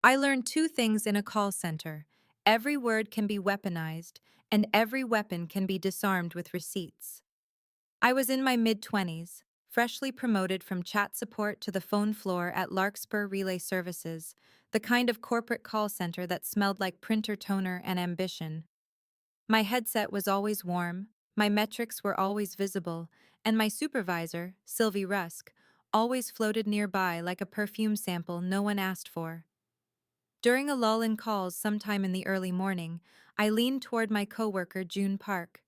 I learned two things in a call center. Every word can be weaponized, and every weapon can be disarmed with receipts. I was in my mid-20s, freshly promoted from chat support to the phone floor at Larkspur Relay Services, the kind of corporate call center that smelled like printer toner and ambition. My headset was always warm, my metrics were always visible, and my supervisor, Sylvie Rusk, always floated nearby like a perfume sample no one asked for. During a lull in calls sometime in the early morning, I leaned toward my coworker June Park.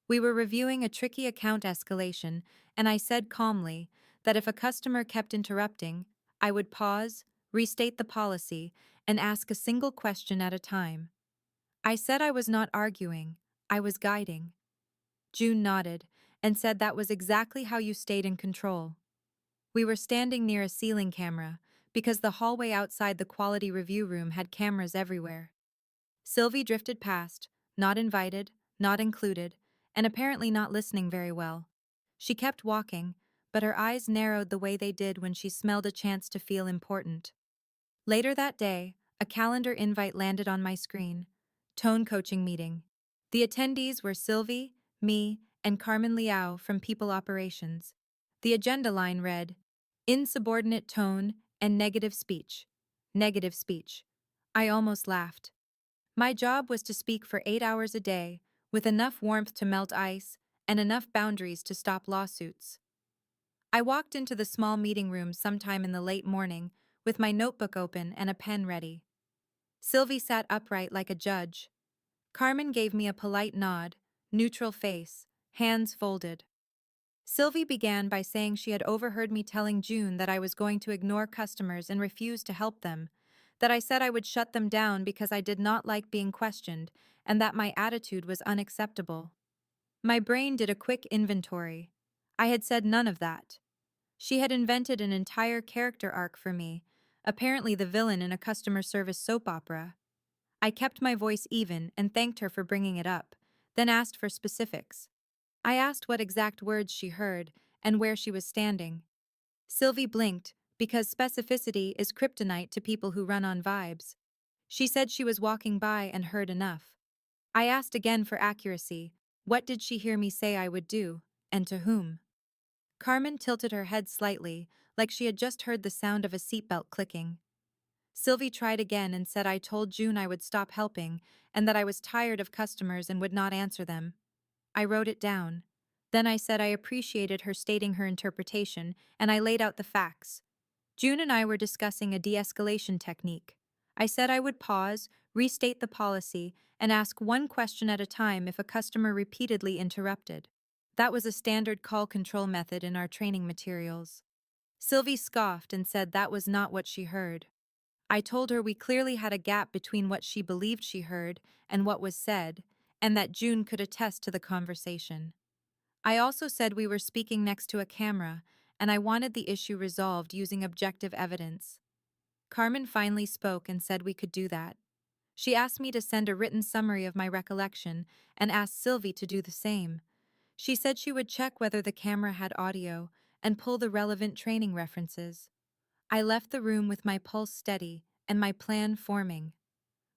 We were reviewing a tricky account escalation, and I said calmly that if a customer kept interrupting, I would pause, restate the policy, and ask a single question at a time. I said I was not arguing, I was guiding. June nodded and said that was exactly how you stayed in control. We were standing near a ceiling camera because the hallway outside the quality review room had cameras everywhere. Sylvie drifted past, not invited, not included, and apparently not listening very well. She kept walking, but her eyes narrowed the way they did when she smelled a chance to feel important. Later that day, a calendar invite landed on my screen. Tone coaching meeting. The attendees were Sylvie, me, and Carmen Liao from People Operations. The agenda line read, insubordinate tone and negative speech. Negative speech. I almost laughed. My job was to speak for 8 hours a day, with enough warmth to melt ice and enough boundaries to stop lawsuits. I walked into the small meeting room sometime in the late morning, with my notebook open and a pen ready. Sylvie sat upright like a judge. Carmen gave me a polite nod, neutral face, hands folded. Sylvie began by saying she had overheard me telling June that I was going to ignore customers and refuse to help them, that I said I would shut them down because I did not like being questioned, and that my attitude was unacceptable. My brain did a quick inventory. I had said none of that. She had invented an entire character arc for me, apparently the villain in a customer service soap opera. I kept my voice even and thanked her for bringing it up, then asked for specifics. I asked what exact words she heard and where she was standing. Sylvie blinked, because specificity is kryptonite to people who run on vibes. She said she was walking by and heard enough. I asked again for accuracy. What did she hear me say I would do, and to whom? Carmen tilted her head slightly, like she had just heard the sound of a seatbelt clicking. Sylvie tried again and said I told June I would stop helping and that I was tired of customers and would not answer them. I wrote it down. Then I said I appreciated her stating her interpretation, and I laid out the facts. June and I were discussing a de-escalation technique. I said I would pause, restate the policy, and ask one question at a time if a customer repeatedly interrupted. That was a standard call control method in our training materials. Sylvie scoffed and said that was not what she heard. I told her we clearly had a gap between what she believed she heard and what was said, and that June could attest to the conversation. I also said we were speaking next to a camera, and I wanted the issue resolved using objective evidence. Carmen finally spoke and said we could do that. She asked me to send a written summary of my recollection and asked Sylvie to do the same. She said she would check whether the camera had audio and pull the relevant training references. I left the room with my pulse steady and my plan forming.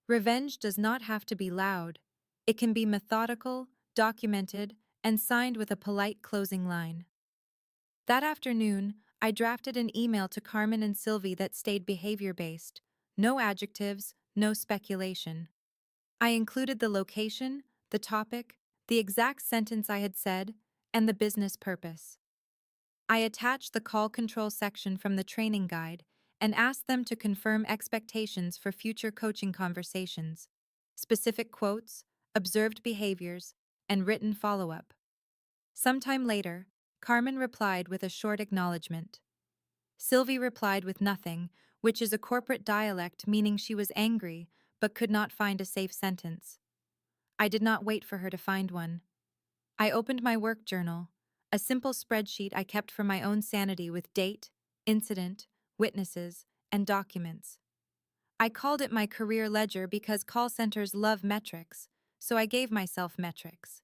Revenge does not have to be loud. It can be methodical, documented, and signed with a polite closing line. That afternoon, I drafted an email to Carmen and Sylvie that stayed behavior-based. No adjectives, no speculation. I included the location, the topic, the exact sentence I had said, and the business purpose. I attached the call control section from the training guide and asked them to confirm expectations for future coaching conversations, specific quotes, observed behaviors, and written follow-up. Sometime later, Carmen replied with a short acknowledgement. Sylvie replied with nothing, which is a corporate dialect meaning she was angry but could not find a safe sentence. I did not wait for her to find one. I opened my work journal, a simple spreadsheet I kept for my own sanity with date, incident, witnesses, and documents. I called it my career ledger because call centers love metrics, so I gave myself metrics.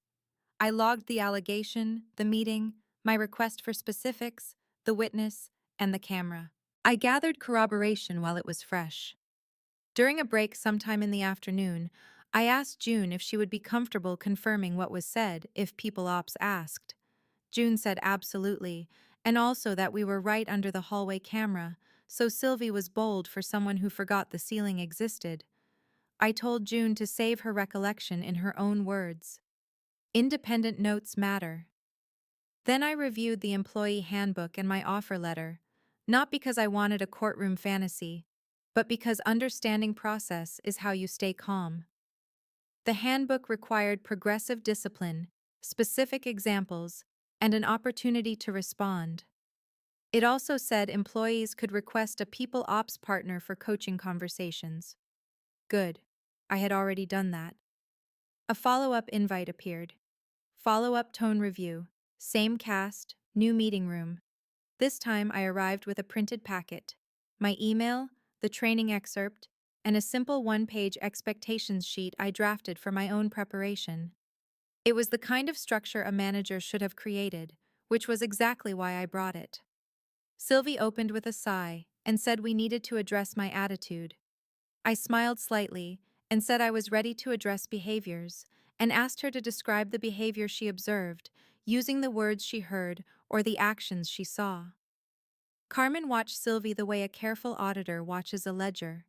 I logged the allegation, the meeting, my request for specifics, the witness, and the camera. I gathered corroboration while it was fresh. During a break sometime in the afternoon, I asked June if she would be comfortable confirming what was said if People Ops asked. June said absolutely, and also that we were right under the hallway camera, so Sylvie was bold for someone who forgot the ceiling existed. I told June to save her recollection in her own words. Independent notes matter. Then I reviewed the employee handbook and my offer letter, not because I wanted a courtroom fantasy, but because understanding process is how you stay calm. The handbook required progressive discipline, specific examples, and an opportunity to respond. It also said employees could request a people ops partner for coaching conversations. Good. I had already done that. A follow-up invite appeared. Follow-up tone review. Same cast, new meeting room. This time I arrived with a printed packet, my email, the training excerpt, and a simple one-page expectations sheet I drafted for my own preparation. It was the kind of structure a manager should have created, which was exactly why I brought it. Sylvie opened with a sigh and said we needed to address my attitude. I smiled slightly and said I was ready to address behaviors, and asked her to describe the behavior she observed, using the words she heard or the actions she saw. Carmen watched Sylvie the way a careful auditor watches a ledger.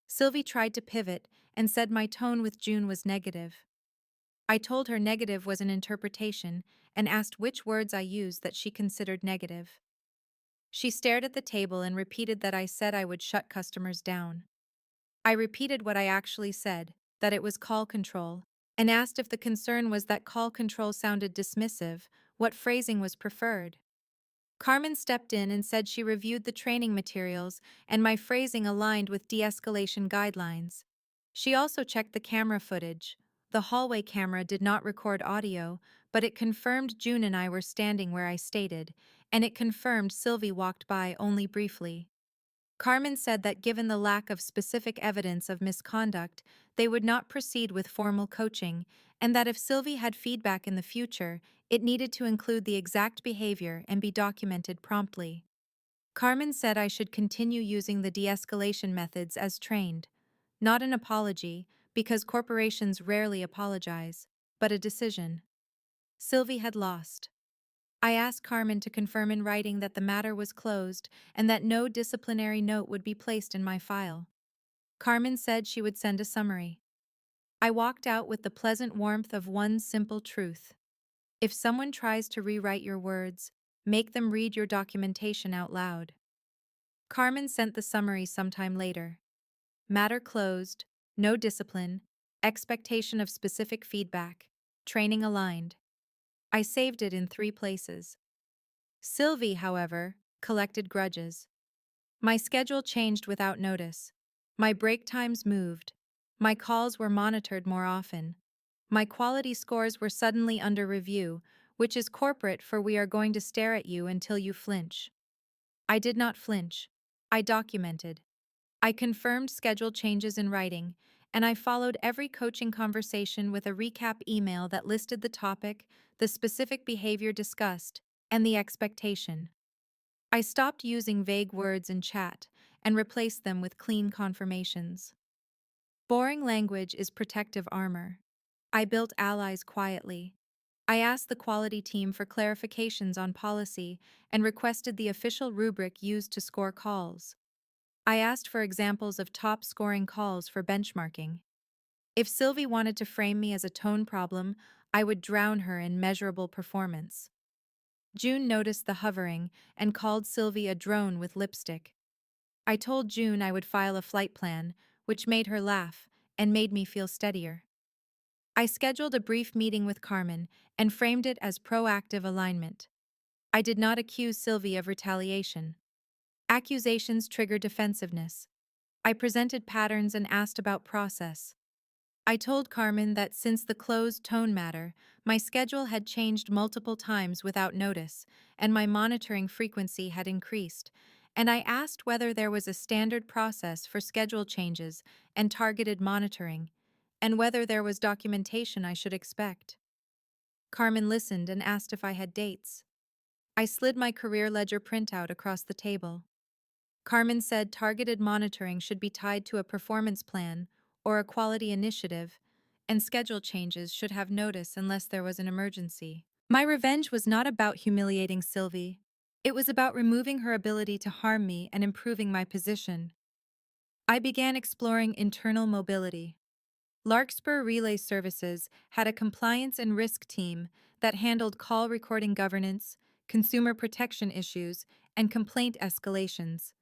Sylvie tried to pivot and said my tone with June was negative. I told her negative was an interpretation and asked which words I used that she considered negative. She stared at the table and repeated that I said I would shut customers down. I repeated what I actually said, that it was call control, and asked if the concern was that call control sounded dismissive, what phrasing was preferred. Carmen stepped in and said she reviewed the training materials and my phrasing aligned with de-escalation guidelines. She also checked the camera footage. The hallway camera did not record audio, but it confirmed June and I were standing where I stated, and it confirmed Sylvie walked by only briefly. Carmen said that given the lack of specific evidence of misconduct, they would not proceed with formal coaching, and that if Sylvie had feedback in the future, it needed to include the exact behavior and be documented promptly. Carmen said I should continue using the de-escalation methods as trained. Not an apology, because corporations rarely apologize, but a decision. Sylvie had lost. I asked Carmen to confirm in writing that the matter was closed and that no disciplinary note would be placed in my file. Carmen said she would send a summary. I walked out with the pleasant warmth of one simple truth. If someone tries to rewrite your words, make them read your documentation out loud. Carmen sent the summary sometime later. Matter closed, no discipline, expectation of specific feedback, training aligned. I saved it in 3 places. Sylvie, however, collected grudges. My schedule changed without notice. My break times moved. My calls were monitored more often. My quality scores were suddenly under review, which is corporate for we are going to stare at you until you flinch. I did not flinch. I documented. I confirmed schedule changes in writing, and I followed every coaching conversation with a recap email that listed the topic, the specific behavior discussed, and the expectation. I stopped using vague words in chat and replaced them with clean confirmations. Boring language is protective armor. I built allies quietly. I asked the quality team for clarifications on policy and requested the official rubric used to score calls. I asked for examples of top-scoring calls for benchmarking. If Sylvie wanted to frame me as a tone problem, I would drown her in measurable performance. June noticed the hovering and called Sylvie a drone with lipstick. I told June I would file a flight plan, which made her laugh and made me feel steadier. I scheduled a brief meeting with Carmen and framed it as proactive alignment. I did not accuse Sylvie of retaliation. Accusations trigger defensiveness. I presented patterns and asked about process. I told Carmen that since the closed tone matter, my schedule had changed multiple times without notice, and my monitoring frequency had increased, and I asked whether there was a standard process for schedule changes and targeted monitoring, and whether there was documentation I should expect. Carmen listened and asked if I had dates. I slid my career ledger printout across the table. Carmen said targeted monitoring should be tied to a performance plan or a quality initiative, and schedule changes should have notice unless there was an emergency. My revenge was not about humiliating Sylvie. It was about removing her ability to harm me and improving my position. I began exploring internal mobility. Larkspur Relay Services had a compliance and risk team that handled call recording governance, consumer protection issues, and complaint escalations.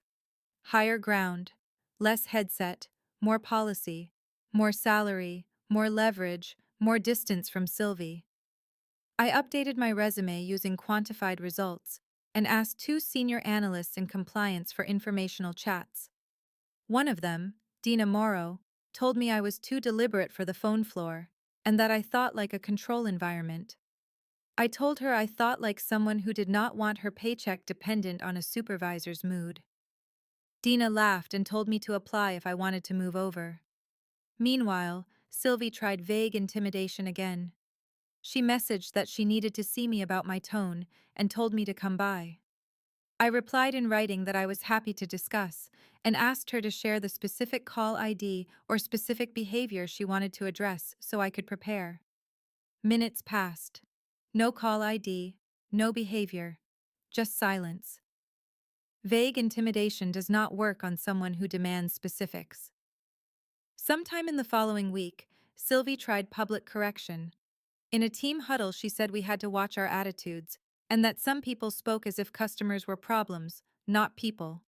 Higher ground, less headset, more policy, more salary, more leverage, more distance from Sylvie. I updated my resume using quantified results and asked two senior analysts in compliance for informational chats. One of them, Dina Morrow, told me I was too deliberate for the phone floor and that I thought like a control environment. I told her I thought like someone who did not want her paycheck dependent on a supervisor's mood. Dina laughed and told me to apply if I wanted to move over. Meanwhile, Sylvie tried vague intimidation again. She messaged that she needed to see me about my tone and told me to come by. I replied in writing that I was happy to discuss and asked her to share the specific call ID or specific behavior she wanted to address so I could prepare. Minutes passed. No call ID, no behavior, just silence. Vague intimidation does not work on someone who demands specifics. Sometime in the following week, Sylvie tried public correction. In a team huddle, she said we had to watch our attitudes and that some people spoke as if customers were problems, not people.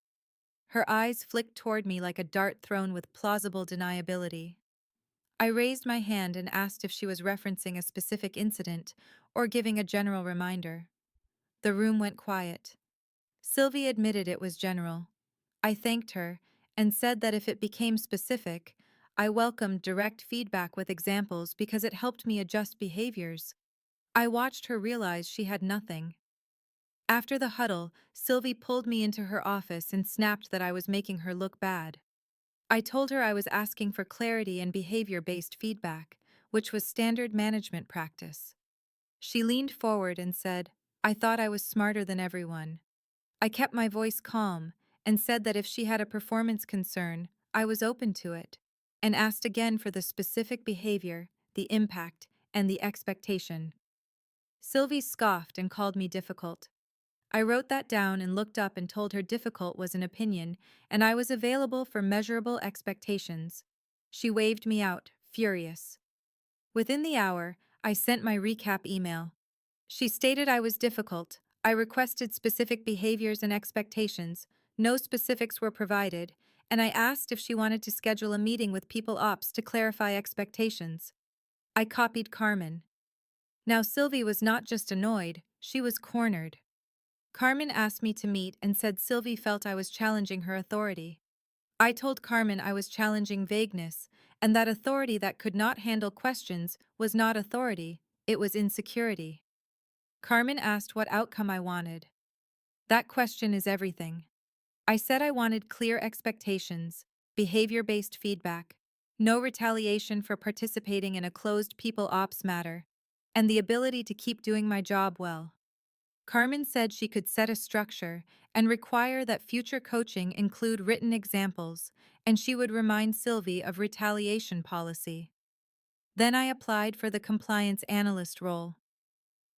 Her eyes flicked toward me like a dart thrown with plausible deniability. I raised my hand and asked if she was referencing a specific incident or giving a general reminder. The room went quiet. Sylvie admitted it was general. I thanked her and said that if it became specific, I welcomed direct feedback with examples because it helped me adjust behaviors. I watched her realize she had nothing. After the huddle, Sylvie pulled me into her office and snapped that I was making her look bad. I told her I was asking for clarity and behavior-based feedback, which was standard management practice. She leaned forward and said, "I thought I was smarter than everyone." I kept my voice calm and said that if she had a performance concern, I was open to it, and asked again for the specific behavior, the impact, and the expectation. Sylvie scoffed and called me difficult. I wrote that down and looked up and told her difficult was an opinion, and I was available for measurable expectations. She waved me out, furious. Within the hour, I sent my recap email. She stated I was difficult. I requested specific behaviors and expectations. No specifics were provided, and I asked if she wanted to schedule a meeting with People Ops to clarify expectations. I copied Carmen. Now Sylvie was not just annoyed, she was cornered. Carmen asked me to meet and said Sylvie felt I was challenging her authority. I told Carmen I was challenging vagueness, and that authority that could not handle questions was not authority, it was insecurity. Carmen asked what outcome I wanted. That question is everything. I said I wanted clear expectations, behavior-based feedback, no retaliation for participating in a closed people ops matter, and the ability to keep doing my job well. Carmen said she could set a structure and require that future coaching include written examples, and she would remind Sylvie of retaliation policy. Then I applied for the compliance analyst role.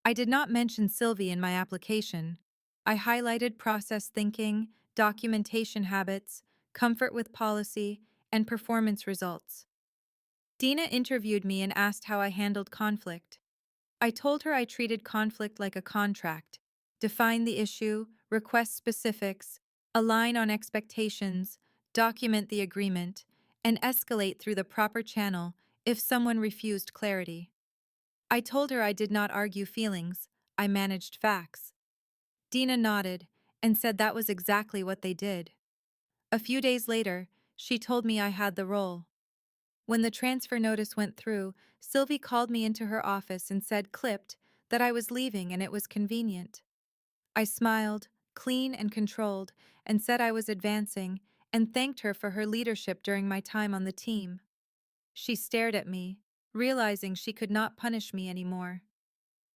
I did not mention Sylvie in my application. I highlighted process thinking, documentation habits, comfort with policy, and performance results. Dina interviewed me and asked how I handled conflict. I told her I treated conflict like a contract: define the issue, request specifics, align on expectations, document the agreement, and escalate through the proper channel if someone refused clarity. I told her I did not argue feelings, I managed facts. Dina nodded and said that was exactly what they did. A few days later, she told me I had the role. When the transfer notice went through, Sylvie called me into her office and said, clipped, that I was leaving and it was convenient. I smiled, clean and controlled, and said I was advancing, and thanked her for her leadership during my time on the team. She stared at me, realizing she could not punish me anymore.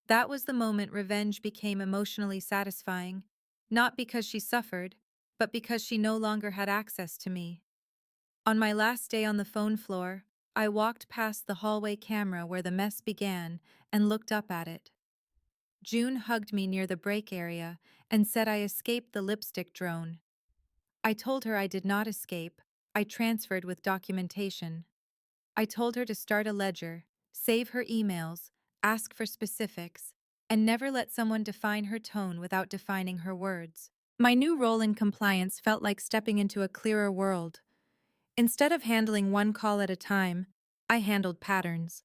That was the moment revenge became emotionally satisfying, not because she suffered, but because she no longer had access to me. On my last day on the phone floor, I walked past the hallway camera where the mess began and looked up at it. June hugged me near the break area and said I escaped the lipstick drone. I told her I did not escape, I transferred with documentation. I told her to start a ledger, save her emails, ask for specifics, and never let someone define her tone without defining her words. My new role in compliance felt like stepping into a clearer world. Instead of handling one call at a time, I handled patterns.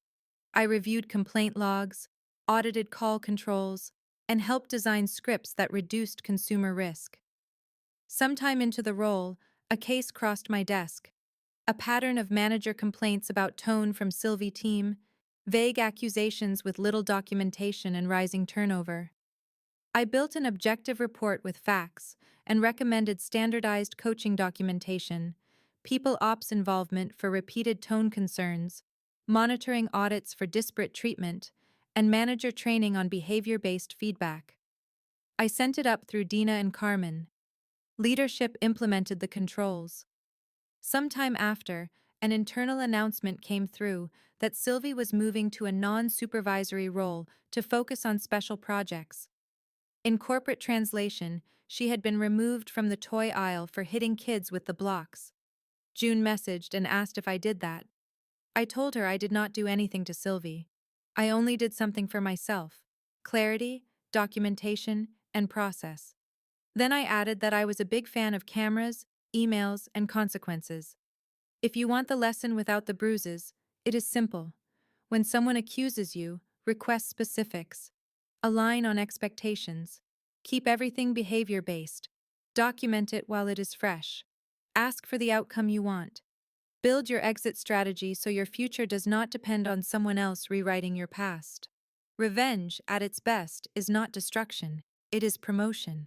I reviewed complaint logs, audited call controls, and helped design scripts that reduced consumer risk. Sometime into the role, a case crossed my desk. A pattern of manager complaints about tone from Sylvie team, vague accusations with little documentation and rising turnover. I built an objective report with facts and recommended standardized coaching documentation, people ops involvement for repeated tone concerns, monitoring audits for disparate treatment, and manager training on behavior-based feedback. I sent it up through Dina and Carmen. Leadership implemented the controls. Sometime after, an internal announcement came through that Sylvie was moving to a non-supervisory role to focus on special projects. In corporate translation, she had been removed from the toy aisle for hitting kids with the blocks. June messaged and asked if I did that. I told her I did not do anything to Sylvie. I only did something for myself: clarity, documentation, and process. Then I added that I was a big fan of cameras, emails, and consequences. If you want the lesson without the bruises, it is simple. When someone accuses you, request specifics. Align on expectations. Keep everything behavior-based. Document it while it is fresh. Ask for the outcome you want. Build your exit strategy so your future does not depend on someone else rewriting your past. Revenge, at its best, is not destruction, it is promotion.